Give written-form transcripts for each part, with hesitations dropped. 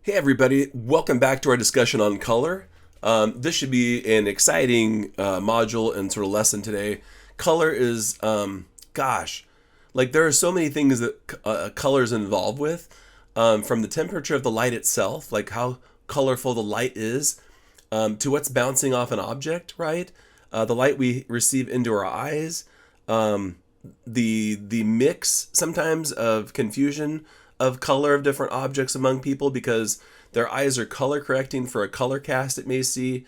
Hey everybody, welcome back to our discussion on color. This should be an exciting module and sort of lesson today. Color is, like there are so many things that color is involved with, from the temperature of the light itself, like how colorful the light is, to what's bouncing off an object, right? The light we receive into our eyes, the mix sometimes of confusion of color of different objects among people because their eyes are color correcting for a color cast it may see.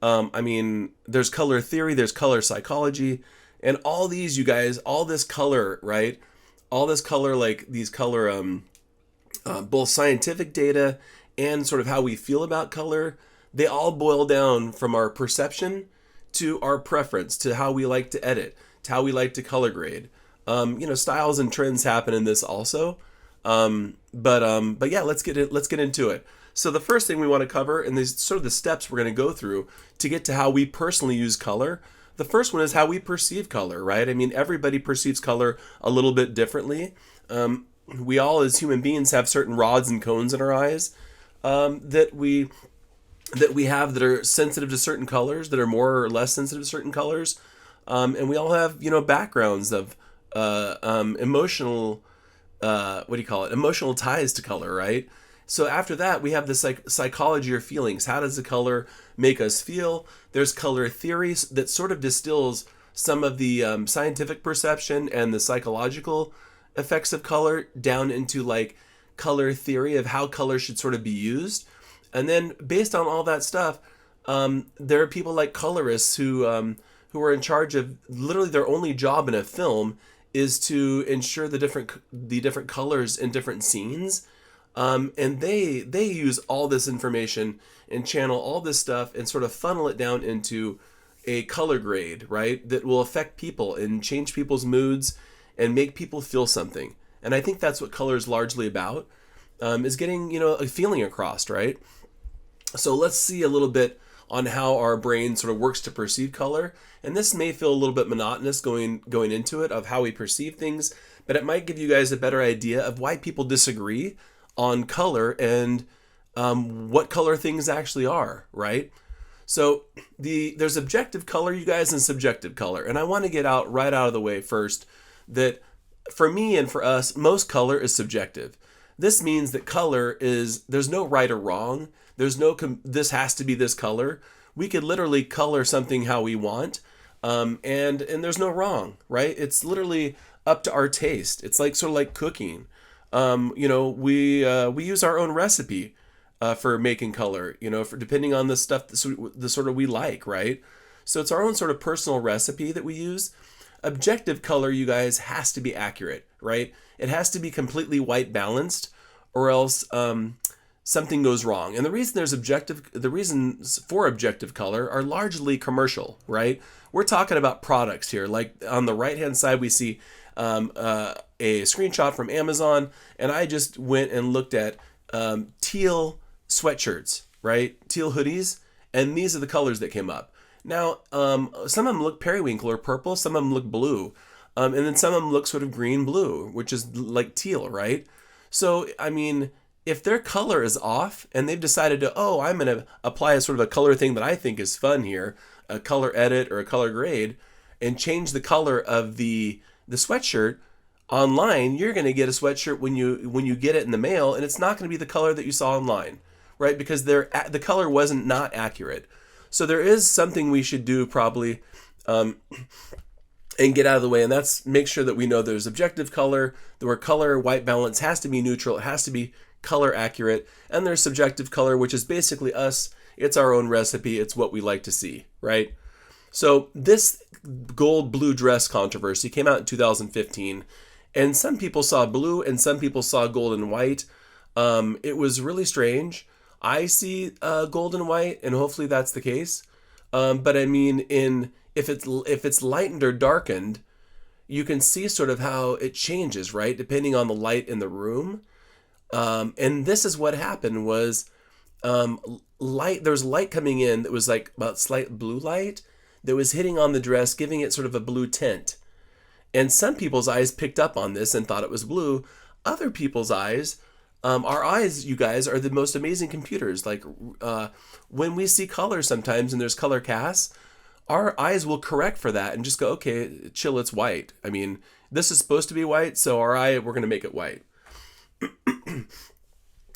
There's color theory, there's color psychology, and all these, you guys, all this color, right? All this color, like these color, both scientific data and sort of how we feel about color, they all boil down from our perception to our preference, to how we like to edit, to how we like to color grade. Styles and trends happen in this also. But yeah, let's get into it. So the first thing we want to cover, and these sort of the steps we're going to go through to get to how we personally use color. The first one is how we perceive color, right? I mean, everybody perceives color a little bit differently. We all, as human beings, have certain rods and cones in our eyes that we have that are sensitive to certain colors, that are more or less sensitive to certain colors, and we all have backgrounds of emotional. Emotional ties to color, right? So after that, we have the psychology or feelings. How does the color make us feel? There's color theories that sort of distills some of the scientific perception and the psychological effects of color down into like color theory of how color should sort of be used. And then based on all that stuff, there are people like colorists who are in charge of literally their only job in a film is to ensure the different colors in different scenes, and they use all this information and channel all this stuff and sort of funnel it down into a color grade, right? That will affect people and change people's moods and make people feel something. And I think that's what color is largely about, is getting a feeling across, right? So let's see a little bit on how our brain sort of works to perceive color. And this may feel a little bit monotonous going into it of how we perceive things, but it might give you guys a better idea of why people disagree on color and what color things actually are, right? So there's objective color, you guys, and subjective color. And I want to get right out of the way first that for me and for us, most color is subjective. This means that there's no right or wrong. There's no, this has to be this color. We could literally color something how we want, and there's no wrong, right? It's literally up to our taste. It's like sort of like cooking. We use our own recipe for making color, for depending on the stuff the sort of we like, right? So it's our own sort of personal recipe that we use. Objective color, you guys, has to be accurate, right? It has to be completely white balanced, or else something goes wrong. And the reasons for objective color are largely commercial, right? We're talking about products here. Like on the right-hand side, we see a screenshot from Amazon, and I just went and looked at teal sweatshirts, right? Teal hoodies, and these are the colors that came up. Now, some of them look periwinkle or purple, some of them look blue, and then some of them look sort of green-blue, which is like teal, right? So, I mean, if their color is off and they've decided I'm going to apply a sort of a color thing that I think is fun here, a color edit or a color grade, and change the color of the sweatshirt online, you're going to get a sweatshirt when you get it in the mail, and it's not going to be the color that you saw online, right? Because the color wasn't not accurate. So there is something we should do probably, and get out of the way, and that's make sure that we know there's objective color, where color white balance has to be neutral, it has to be color accurate, and there's subjective color, which is basically us. It's our own recipe, it's what we like to see, right? So this gold blue dress controversy came out in 2015, and some people saw blue and some people saw gold and white. It was really strange. I see gold and white, and hopefully that's the case. But I mean, if it's lightened or darkened, you can see sort of how it changes, right? Depending on the light in the room. And this is what happened was there was light coming in that was like about slight blue light that was hitting on the dress, giving it sort of a blue tint. And some people's eyes picked up on this and thought it was blue. Other people's eyes Our eyes, you guys, are the most amazing computers. Like when we see color sometimes and there's color casts, our eyes will correct for that and just go, okay, chill, it's white. I mean, this is supposed to be white, so we're going to make it white.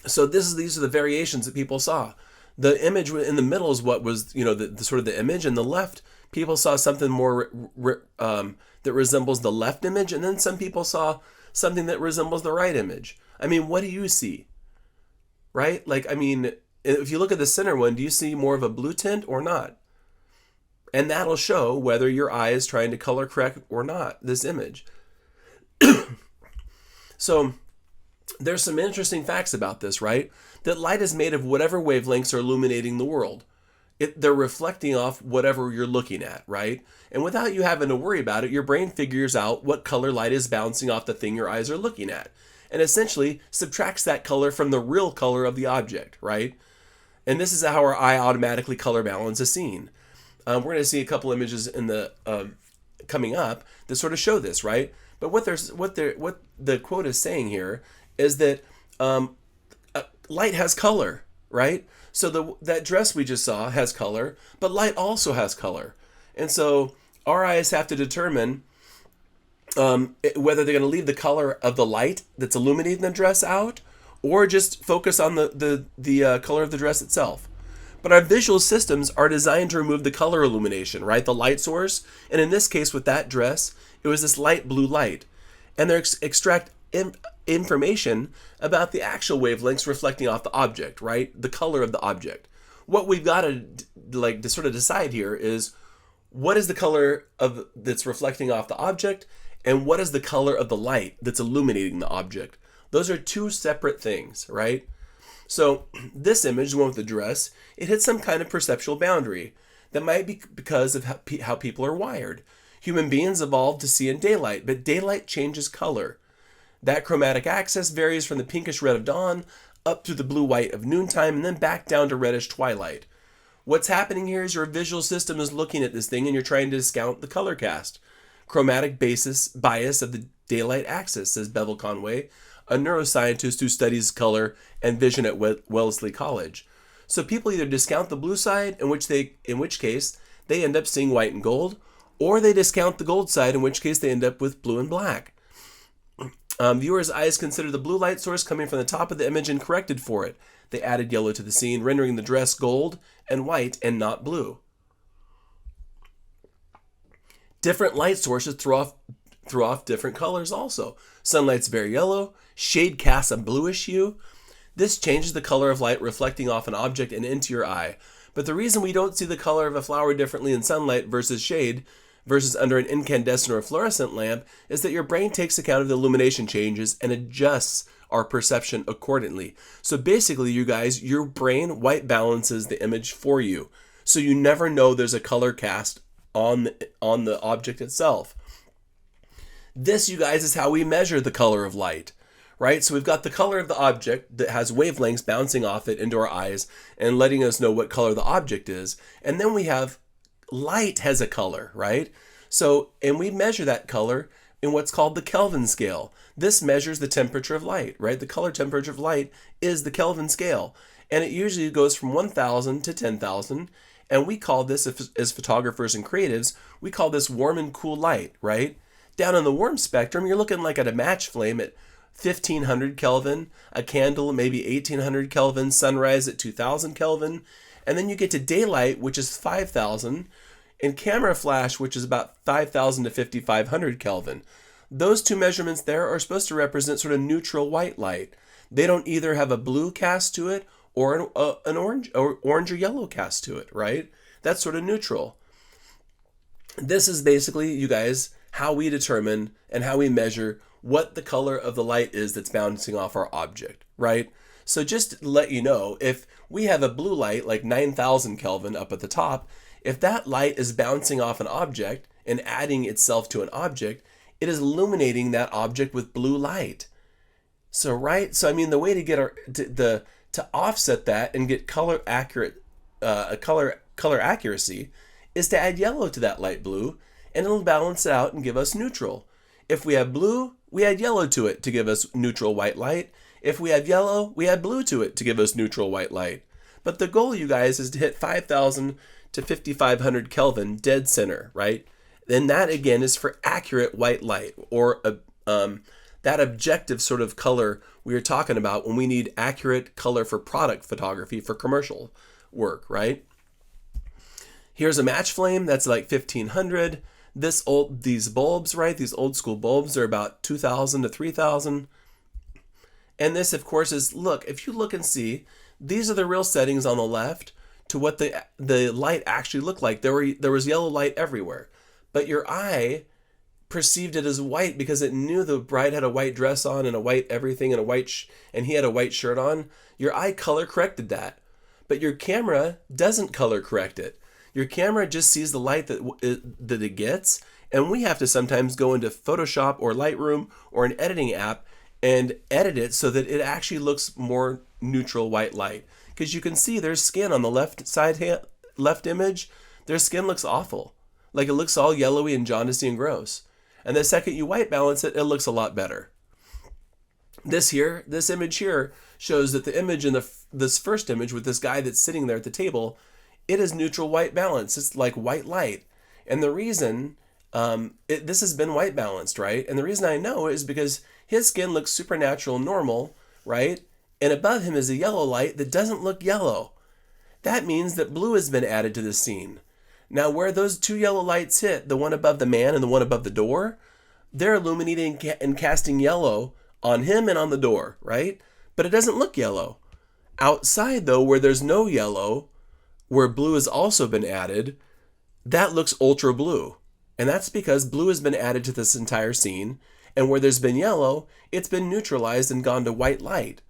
So these are the variations that people saw. The image in the middle is what was, the sort of the image, and the left, people saw something more that resembles the left image, and then some people saw something that resembles the right image. I mean, what do you see? Right? Like, I mean, if you look at the center one, do you see more of a blue tint or not? And that'll show whether your eye is trying to color correct or not this image. So there's some interesting facts about this, right? That light is made of whatever wavelengths are illuminating the world. They're reflecting off whatever you're looking at, right? And without you having to worry about it, your brain figures out what color light is bouncing off the thing your eyes are looking at, and essentially subtracts that color from the real color of the object, right? And this is how our eye automatically color balance a scene. We're going to see a couple images in the coming up that sort of show this, right? But what the quote is saying here is that light has color, right? So that dress we just saw has color, but light also has color. And so our eyes have to determine whether they're going to leave the color of the light that's illuminating the dress out, or just focus on the color of the dress itself. But our visual systems are designed to remove the color illumination, right? The light source. And in this case, with that dress, it was this light blue light. And they extract information about the actual wavelengths reflecting off the object, right? The color of the object. What we've got to sort of decide here is, what is the color that's reflecting off the object, and what is the color of the light that's illuminating the object? Those are two separate things, right? So this image, the one with the dress, it hits some kind of perceptual boundary. That might be because of how people are wired. Human beings evolved to see in daylight, but daylight changes color. That chromatic axis varies from the pinkish red of dawn up through the blue-white of noontime, and then back down to reddish twilight. What's happening here is your visual system is looking at this thing and you're trying to discount the color cast. Chromatic bias of the daylight axis, says Bevel Conway, a neuroscientist who studies color and vision at Wellesley College. So people either discount the blue side, in which case they end up seeing white and gold, or they discount the gold side, in which case they end up with blue and black. Viewers' eyes consider the blue light source coming from the top of the image and corrected for it. They added yellow to the scene, rendering the dress gold and white and not blue. Different light sources throw off different colors also. Sunlight's very yellow, shade casts a bluish hue. This changes the color of light reflecting off an object and into your eye. But the reason we don't see the color of a flower differently in sunlight versus shade versus under an incandescent or fluorescent lamp is that your brain takes account of the illumination changes and adjusts our perception accordingly. So basically, you guys, your brain white balances the image for you. So you never know there's a color cast on the object itself. This, you guys, is how we measure the color of light, right? So we've got the color of the object that has wavelengths bouncing off it into our eyes and letting us know what color the object is. And then we have light has a color, right? So, and we measure that color in what's called the Kelvin scale. This measures the temperature of light, right? The color temperature of light is the Kelvin scale. And it usually goes from 1,000 to 10,000. And we call this, as photographers and creatives, we call this warm and cool light, right? Down on the warm spectrum, you're looking like at a match flame at 1,500 Kelvin, a candle maybe 1,800 Kelvin, sunrise at 2,000 Kelvin. And then you get to daylight, which is 5,000, and camera flash, which is about 5,000 to 5,500 Kelvin. Those two measurements there are supposed to represent sort of neutral white light. They don't either have a blue cast to it or an orange or yellow cast to it, right? That's sort of neutral. This is basically, you guys, how we determine and how we measure what the color of the light is that's bouncing off our object, right? So just to let you know, if we have a blue light like 9,000 Kelvin up at the top, if that light is bouncing off an object and adding itself to an object, it is illuminating that object with blue light. So, right? So, I mean, the way to get to offset that and get color accuracy is to add yellow to that light blue, and it'll balance it out and give us neutral. If we have blue, we add yellow to it to give us neutral white light. If we have yellow, we add blue to it to give us neutral white light. But the goal, you guys, is to hit 5,000 to 5,500 Kelvin dead center, right? Then that, again, is for accurate white light, or that objective sort of color we were talking about when we need accurate color for product photography for commercial work, right? Here's a match flame that's like 1,500. These bulbs, right? These old school bulbs are about 2,000 to 3,000. And this, of course, is, look, if you look and see, these are the real settings on the left to what the light actually looked like. There was yellow light everywhere, but your eye perceived it as white because it knew the bride had a white dress on and a white everything and and he had a white shirt on. Your eye color corrected that, but your camera doesn't color correct it. Your camera just sees the light that it gets, and we have to sometimes go into Photoshop or Lightroom or an editing app and edit it so that it actually looks more neutral white light. Because you can see there's skin on the left image. Their skin looks awful. Like it looks all yellowy and jaundicey and gross. And the second you white balance it, it looks a lot better. This image here shows that the image in this first image with this guy that's sitting there at the table, it is neutral white balance. It's like white light. And the reason this has been white balanced, right? And the reason I know is because his skin looks supernatural normal, right? And above him is a yellow light that doesn't look yellow. That means that blue has been added to the scene. Now, where those two yellow lights hit, the one above the man and the one above the door, they're illuminating and casting yellow on him and on the door, right? But it doesn't look yellow. Outside, though, where there's no yellow, where blue has also been added, that looks ultra blue. And that's because blue has been added to this entire scene, and where there's been yellow, it's been neutralized and gone to white light.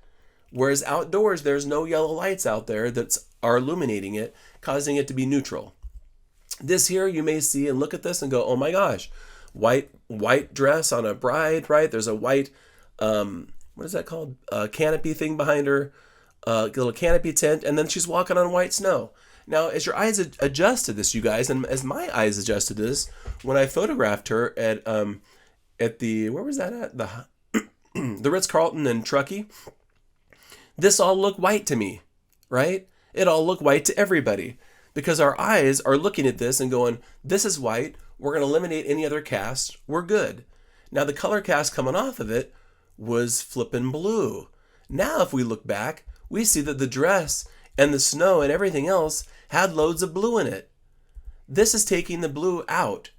Whereas outdoors, there's no yellow lights out there that are illuminating it, causing it to be neutral. This here you may see and look at this and go, oh my gosh, white dress on a bride, right? There's a white, what is that called? Canopy thing behind her, little canopy tent, and then she's walking on white snow. Now, as your eyes adjust to this, you guys, and as my eyes adjusted to this, when I photographed her at the, where was that at? The Ritz-Carlton in Truckee, this all looked white to me, right? It all looked white to everybody because our eyes are looking at this and going, this is white. We're going to eliminate any other cast. We're good. Now, the color cast coming off of it was flippin' blue. Now, if we look back, we see that the dress and the snow and everything else had loads of blue in it. This is taking the blue out.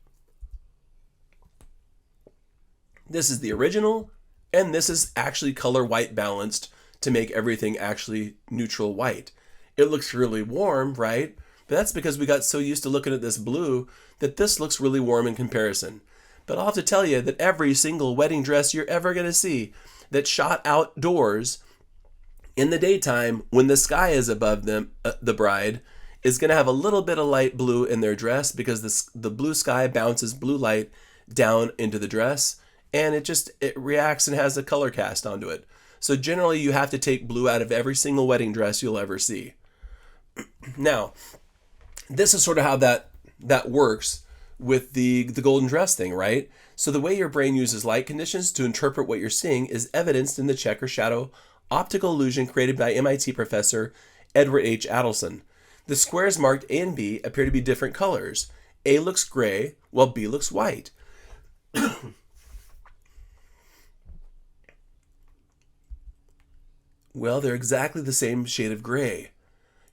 This is the original, and this is actually color white balanced to make everything actually neutral white. It looks really warm, right? But that's because we got so used to looking at this blue that this looks really warm in comparison. But I'll have to tell you that every single wedding dress you're ever going to see that's shot outdoors in the daytime when the sky is above them, the bride, is going to have a little bit of light blue in their dress because the blue sky bounces blue light down into the dress, and it reacts and has a color cast onto it. So generally you have to take blue out of every single wedding dress you'll ever see. Now, this is sort of how that works with the golden dress thing, right? So the way your brain uses light conditions to interpret what you're seeing is evidenced in the checker shadow optical illusion created by MIT professor Edward H. Adelson. The squares marked A and B appear to be different colors. A looks gray, while B looks white. Well, they're exactly the same shade of gray.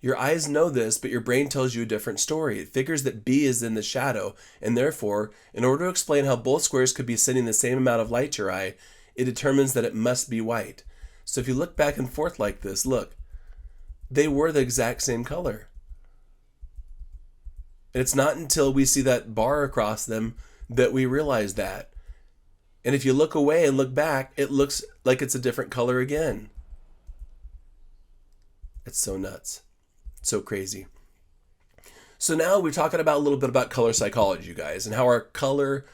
Your eyes know this, but your brain tells you a different story. It figures that B is in the shadow, and therefore, in order to explain how both squares could be sending the same amount of light to your eye, it determines that it must be white. So if you look back and forth like this, look, they were the exact same color. And it's not until we see that bar across them that we realize that. And if you look away and look back, it looks like it's a different color again. It's so nuts. So crazy. So now we're talking about a little bit about color psychology, you guys, and how our color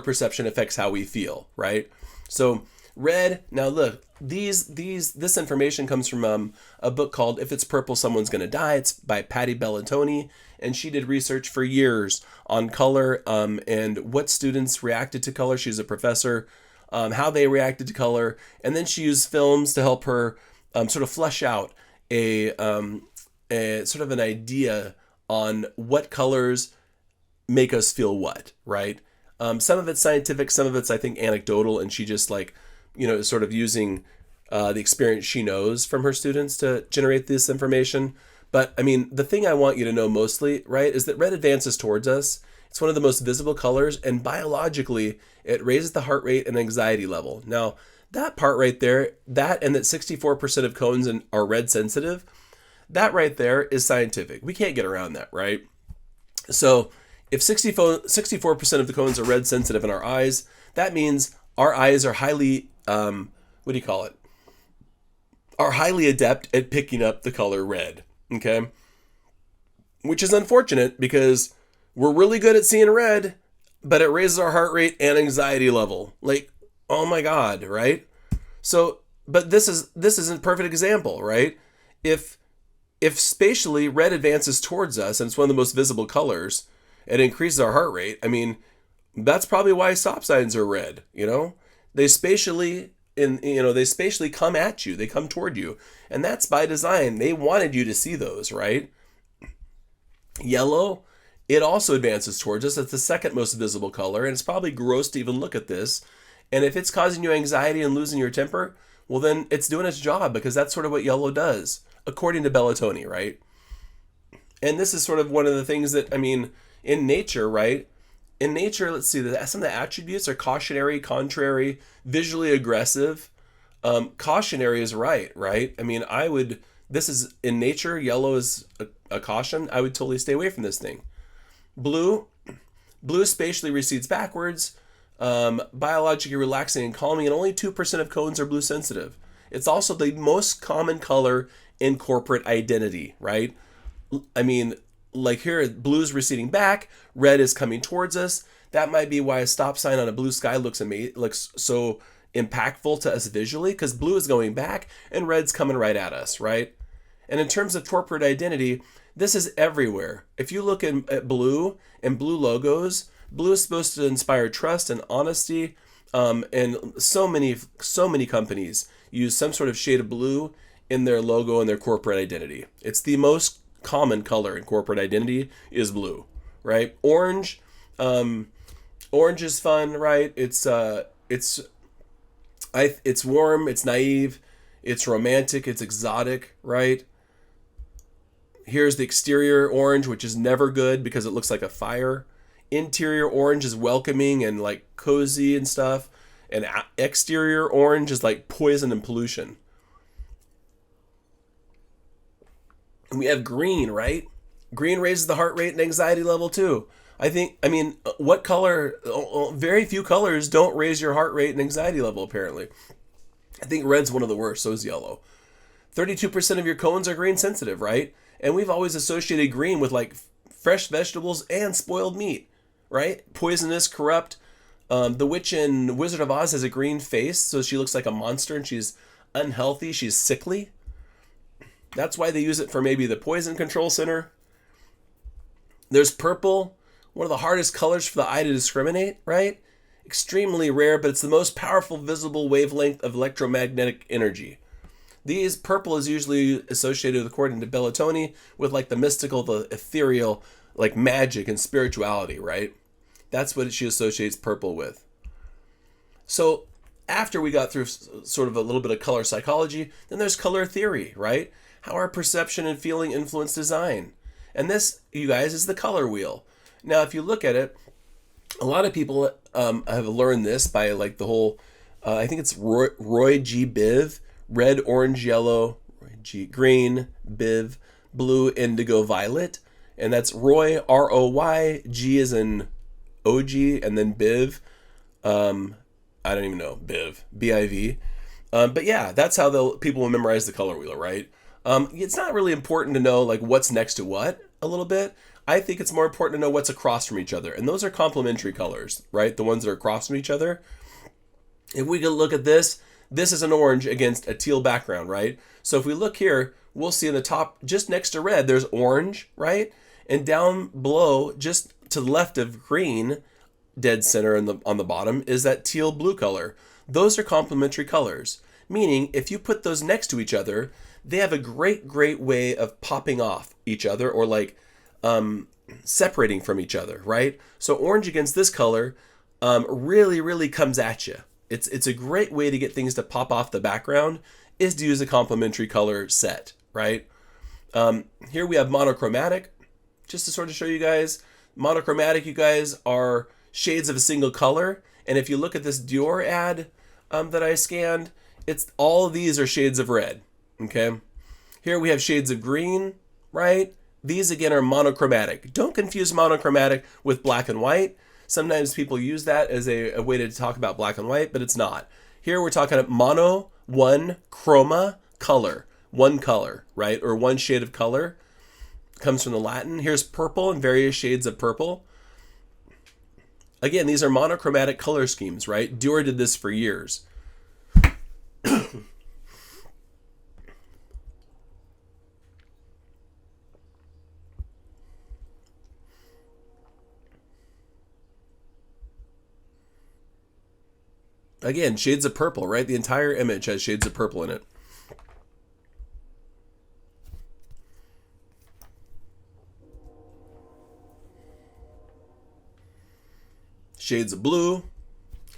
perception affects how we feel, right? So red, now look, this information comes from a book called If It's Purple, Someone's Gonna Die. It's by Patty Bellatoni, and she did research for years on color and what students reacted to color. She's a professor how they reacted to color, and then she used films to help her sort of flesh out a sort of an idea on what colors make us feel what, right? Some of it's scientific, some of it's, I think, anecdotal, and she just like, is sort of using the experience she knows from her students to generate this information. But I mean, the thing I want you to know mostly, right, is that red advances towards us. It's one of the most visible colors, and biologically, it raises the heart rate and anxiety level. Now, that part right there, that and that 64% of cones are red sensitive, that right there is scientific. We can't get around that, right? So if 64% of the cones are red sensitive in our eyes, that means our eyes are highly, are highly adept at picking up the color red, okay? Which is unfortunate because we're really good at seeing red, but it raises our heart rate and anxiety level. Like, oh my God, right? So, but this is a perfect example, right? If spatially red advances towards us and it's one of the most visible colors, it increases our heart rate. I mean, that's probably why stop signs are red, They spatially come at you, they come toward you. And that's by design. They wanted you to see those, right? Yellow, it also advances towards us. It's the second most visible color, and it's probably gross to even look at this. And if it's causing you anxiety and losing your temper, well, then it's doing its job, because that's sort of what yellow does, according to Bellatoni, right? And this is sort of one of the things that, I mean, in nature, right? In nature, let's see, some of the attributes are cautionary, contrary, visually aggressive. Cautionary is right? I mean, this is, in nature, yellow is a caution. I would totally stay away from this thing. Blue spatially recedes backwards, biologically relaxing and calming, and only 2% of cones are blue sensitive. It's also the most common color in corporate identity, right? I mean, like here, blue's receding back, red is coming towards us. That might be why a stop sign on a blue sky looks so impactful to us visually, because blue is going back and red's coming right at us, right? And in terms of corporate identity, this is everywhere. If you look at blue and blue logos, blue is supposed to inspire trust and honesty, and so many companies use some sort of shade of blue in their logo and their corporate identity. It's the most common color in corporate identity is blue, right? Orange is fun, right? It's warm, it's naive, it's romantic, it's exotic, right? Here's the exterior orange, which is never good because it looks like a fire. Interior orange is welcoming and like cozy and stuff. And exterior orange is like poison and pollution. And we have green, right? Green raises the heart rate and anxiety level too. What color? Very few colors don't raise your heart rate and anxiety level, apparently. I think red's one of the worst, so is yellow. 32% of your cones are green sensitive, right? And we've always associated green with like fresh vegetables and spoiled meat, right? Poisonous, corrupt. The witch in Wizard of Oz has a green face, so she looks like a monster and she's unhealthy, she's sickly. That's why they use it for maybe the poison control center. There's purple, one of the hardest colors for the eye to discriminate, right? Extremely rare, but it's the most powerful visible wavelength of electromagnetic energy. Purple is usually associated, according to Bellatoni, with like the mystical, the ethereal, like magic and spirituality, right? That's what she associates purple with. So after we got through sort of a little bit of color psychology, then there's color theory, right? How our perception and feeling influence design. And this, you guys, is the color wheel. Now, if you look at it, a lot of people have learned this by like the whole, I think it's Roy G. Biv, red, orange, yellow, green, Biv, blue, indigo, violet. And that's Roy, R-O-Y, G as in O-G, and then Biv. I don't even know, Biv, B-I-V. But yeah, that's how people will memorize the color wheel, right? It's not really important to know like what's next to what a little bit. I think it's more important to know what's across from each other. And those are complementary colors, right? The ones that are across from each other. If we could look at this is an orange against a teal background, right? So if we look here, we'll see in the top, just next to red, there's orange, right? And down below, just to the left of green, dead center on the bottom, is that teal blue color. Those are complementary colors, meaning if you put those next to each other, they have a great way of popping off each other, or like separating from each other, right? So orange against this color really comes at you. It's a great way to get things to pop off the background, is to use a complementary color set, right? Here we have monochromatic, just to sort of show you guys. Monochromatic, you guys, are shades of a single color. And if you look at this Dior ad that I scanned, it's all of these are shades of red, okay? Here we have shades of green, right? These again are monochromatic. Don't confuse monochromatic with black and white. Sometimes people use that as a way to talk about black and white, but it's not. Here we're talking about mono, one, chroma, color. One color, right? Or one shade of color. Comes from the Latin. Here's purple and various shades of purple. Again, these are monochromatic color schemes, right? Dior did this for years. Again, shades of purple, right? The entire image has shades of purple in it. Shades of blue.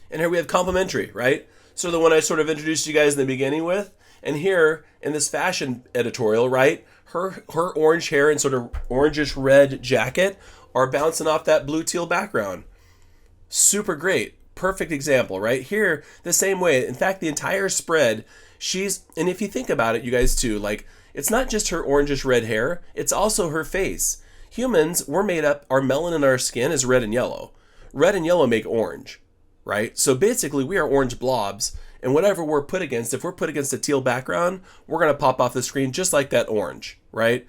And here we have complementary, right? So the one I sort of introduced you guys in the beginning with. And here in this fashion editorial, right? Her orange hair and sort of orangish red jacket are bouncing off that blue teal background. Super great. Perfect example, right? Here, the same way. In fact, the entire spread, and if you think about it, you guys too, like, it's not just her orangish red hair, it's also her face. Humans, our melanin in our skin is red and yellow. Red and yellow make orange, right? So basically, we are orange blobs, and whatever we're put against, if we're put against a teal background, we're going to pop off the screen just like that orange, right?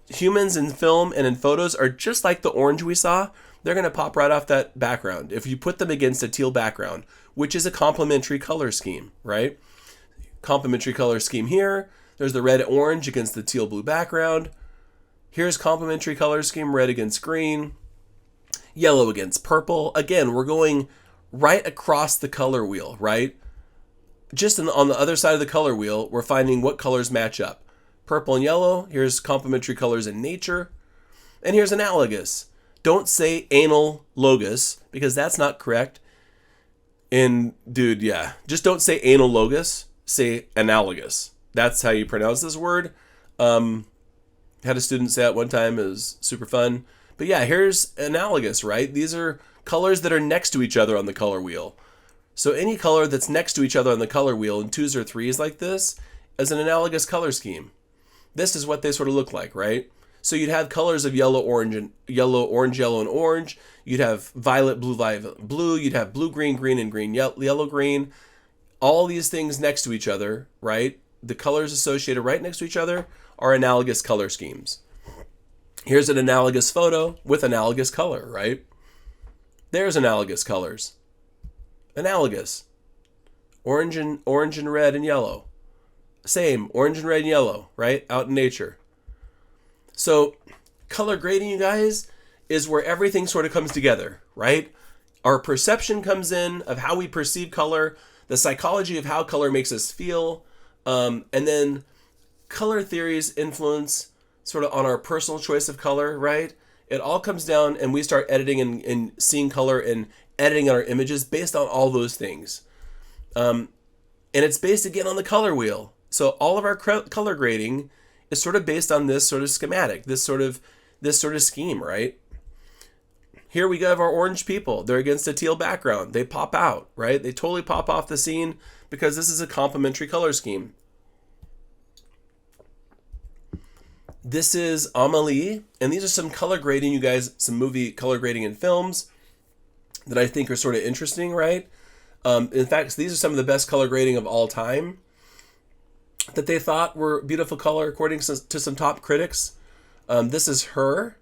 Humans in film and in photos are just like the orange we saw. They're going to pop right off that background if you put them against a teal background, which is a complementary color scheme, right? Complementary color scheme here. There's the red-orange against the teal-blue background. Here's complementary color scheme, red against green, yellow against purple. Again, we're going right across the color wheel, right? Just on the other side of the color wheel, we're finding what colors match up. Purple and yellow. Here's complementary colors in nature. And here's analogous. Don't say analogous, because that's not correct. And dude, yeah, just don't say analogous. Say analogous. That's how you pronounce this word. Had a student say it one time. It was super fun. But yeah, here's analogous, right? These are colors that are next to each other on the color wheel. So any color that's next to each other on the color wheel in twos or threes like this is an analogous color scheme. This is what they sort of look like, right? So you'd have colors of yellow, orange, and yellow, orange, yellow, and orange. You'd have violet, blue. You'd have blue, green, green, and green, yellow, green. All these things next to each other, right? The colors associated right next to each other are analogous color schemes. Here's an analogous photo with analogous color, right? There's analogous colors. Analogous. Orange and red and yellow. Same, orange and red and yellow, right? Out in nature. So color grading, you guys, is where everything sort of comes together, right? Our perception comes in of how we perceive color, the psychology of how color makes us feel, and then color theories influence sort of on our personal choice of color, right? It all comes down, and we start editing and seeing color and editing our images based on all those things. And it's based again on the color wheel. So all of our color grading is sort of based on this sort of schematic, this sort of scheme, right? Here we have our orange people. They're against a teal background. They pop out, right? They totally pop off the scene because this is a complementary color scheme. This is Amelie, and these are some color grading, you guys, some movie color grading in films that I think are sort of interesting, right? In fact, these are some of the best color grading of all time that they thought were beautiful color according to some top critics. This is her,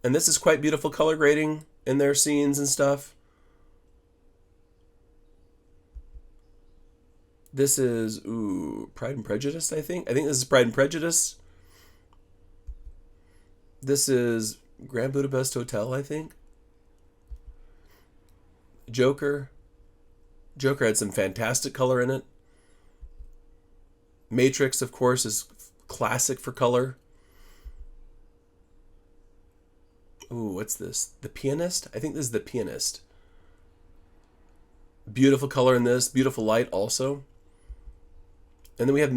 and this is quite beautiful color grading in their scenes and stuff. This is, Pride and Prejudice, I think. I think this is Pride and Prejudice. This is Grand Budapest Hotel, I think. Joker. Joker had some fantastic color in it. Matrix, of course, is classic for color. Ooh, what's this? The Pianist? I think this is The Pianist. Beautiful color in this. Beautiful light also. And then we have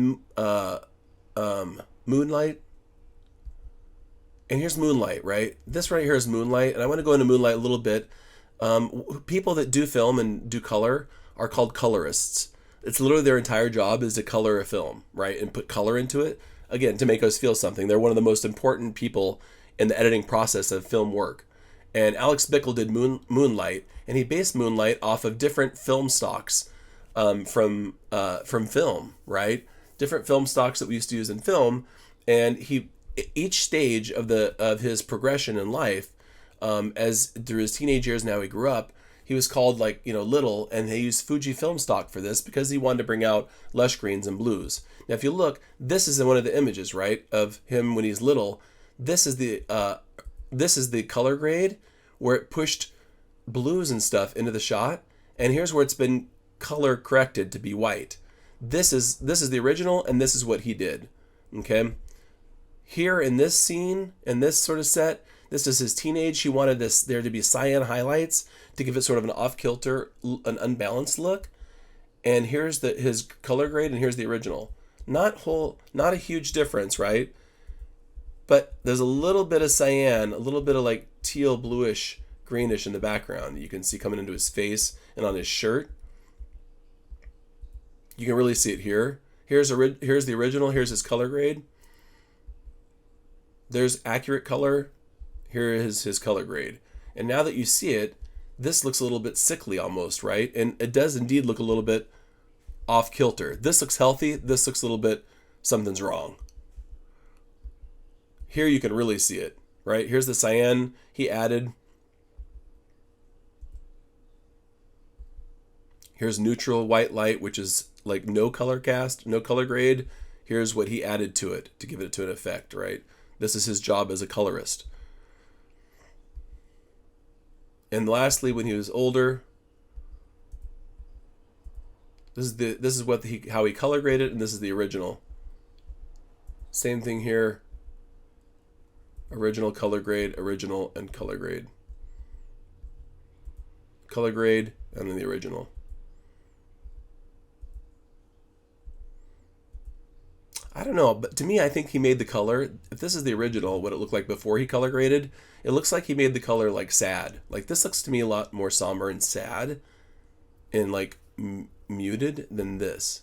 Moonlight. And here's Moonlight, right? This right here is Moonlight. And I want to go into Moonlight a little bit. People that do film and do color are called colorists. It's literally their entire job is to color a film, right? And put color into it, again, to make us feel something. They're one of the most important people in the editing process of film work. And Alex Bickle did Moonlight, and he based Moonlight off of different film stocks from film, right? Different film stocks that we used to use in film. And each stage of his progression in life, as through his teenage years and how he grew up, he was called little, and they used Fuji film stock for this because he wanted to bring out lush greens and blues. Now, if you look, this is in one of the images, right, of him when he's little. This is the color grade where it pushed blues and stuff into the shot, and here's where it's been color corrected to be white. This is the original, and this is what he did. Okay, here in this scene, in this sort of set, this is his teenage. He wanted there to be cyan highlights to give it sort of an off-kilter, an unbalanced look. And here's his color grade, and here's the original. Not a huge difference, right? But there's a little bit of cyan, a little bit of like teal, bluish, greenish in the background. You can see coming into his face and on his shirt. You can really see it here. Here's the original. Here's his color grade. There's accurate color. Here is his color grade. And now that you see it, this looks a little bit sickly almost, right? And it does indeed look a little bit off kilter. This looks healthy. This looks a little bit, something's wrong. Here you can really see it, right? Here's the cyan he added. Here's neutral white light, which is like no color cast, no color grade. Here's what he added to it to give it to an effect, right? This is his job as a colorist. And lastly, when he was older, this is how he color graded, and this is the original. Same thing here. Original, color grade, original, and color grade. Color grade, and then the original. I don't know, but to me, I think he made the color, if this is the original, what it looked like before he color graded, it looks like he made the color like sad. Like this looks to me a lot more somber and sad and like muted than this.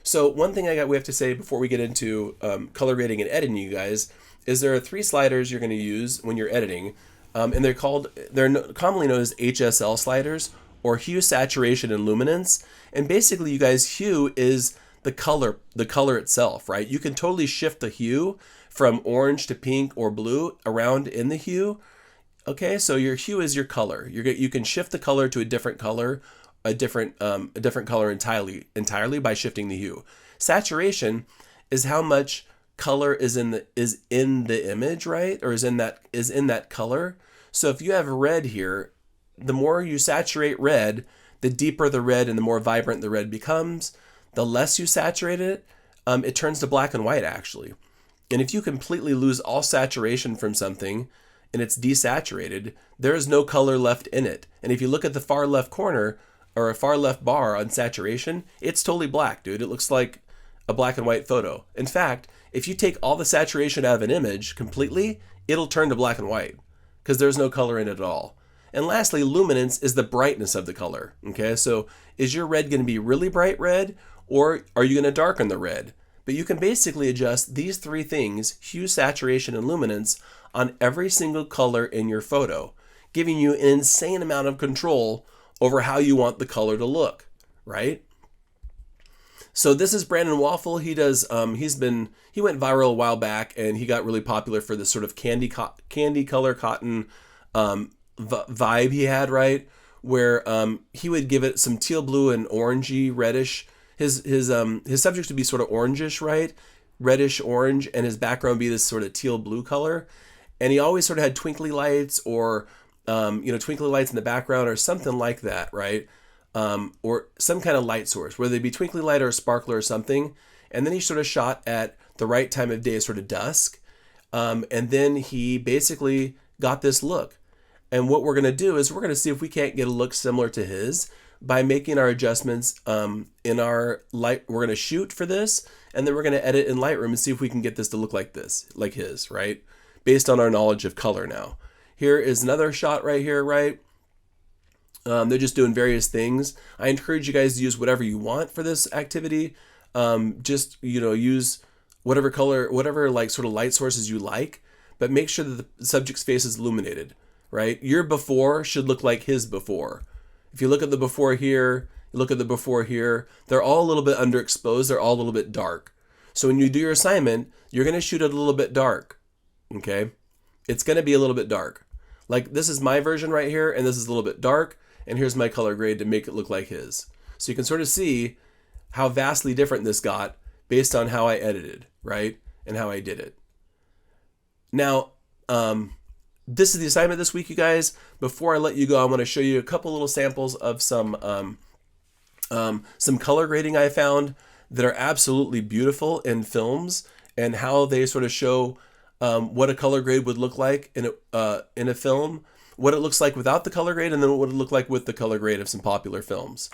So one thing we have to say before we get into color grading and editing, you guys, is there are 3 sliders you're going to use when you're editing, and they're commonly known as HSL sliders, or hue, saturation, and luminance. And basically, you guys, hue is the color itself, right? You can totally shift the hue from orange to pink or blue around in the hue. Okay, so your hue is your color. You can shift the color to a different color, a different color entirely by shifting the hue. Saturation is how much color is in the image, right? Or is in that color. So if you have red here, the more you saturate red, the deeper the red and the more vibrant the red becomes. The less you saturate it, it turns to black and white actually. And if you completely lose all saturation from something and it's desaturated, there is no color left in it. And if you look at the far left corner or a far left bar on saturation, it's totally black, dude. It looks like a black and white photo. In fact, if you take all the saturation out of an image completely, it'll turn to black and white because there's no color in it at all. And lastly, luminance is the brightness of the color. Okay, so is your red going to be really bright red, or are you going to darken the red? But you can basically adjust these 3 things, hue, saturation, and luminance, on every single color in your photo, giving you an insane amount of control over how you want the color to look, right? So this is Brandon Waffle. He does. He went viral a while back, and he got really popular for this sort of candy color cotton vibe he had, right? Where he would give it some teal blue and orangey reddish. His subjects would be sort of orangish, right? Reddish orange, and his background would be this sort of teal blue color. And he always sort of had twinkly lights or twinkly lights in the background or something like that, right? Or some kind of light source, whether they be twinkly light or a sparkler or something. And then he sort of shot at the right time of day, sort of dusk. And then he basically got this look. And what we're going to do is we're going to see if we can't get a look similar to his by making our adjustments in our light. We're going to shoot for this, and then we're going to edit in Lightroom and see if we can get this to look like this, like his, right? Based on our knowledge of color now. Here is another shot right here, right? They're just doing various things. I encourage you guys to use whatever you want for this activity. Just, use whatever color, whatever like sort of light sources you like, but make sure that the subject's face is illuminated, right? Your before should look like his before. If you look at the before here, you look at the before here, they're all a little bit underexposed. They're all a little bit dark. So when you do your assignment, you're going to shoot it a little bit dark, okay? It's going to be a little bit dark. Like this is my version right here, and this is a little bit dark, and here's my color grade to make it look like his. So you can sort of see how vastly different this got based on how I edited, right? And how I did it. Now, this is the assignment this week, you guys. Before I let you go, I want to show you a couple little samples of some color grading I found that are absolutely beautiful in films and how they sort of show what a color grade would look like in a film, what it looks like without the color grade, and then what it would look like with the color grade of some popular films.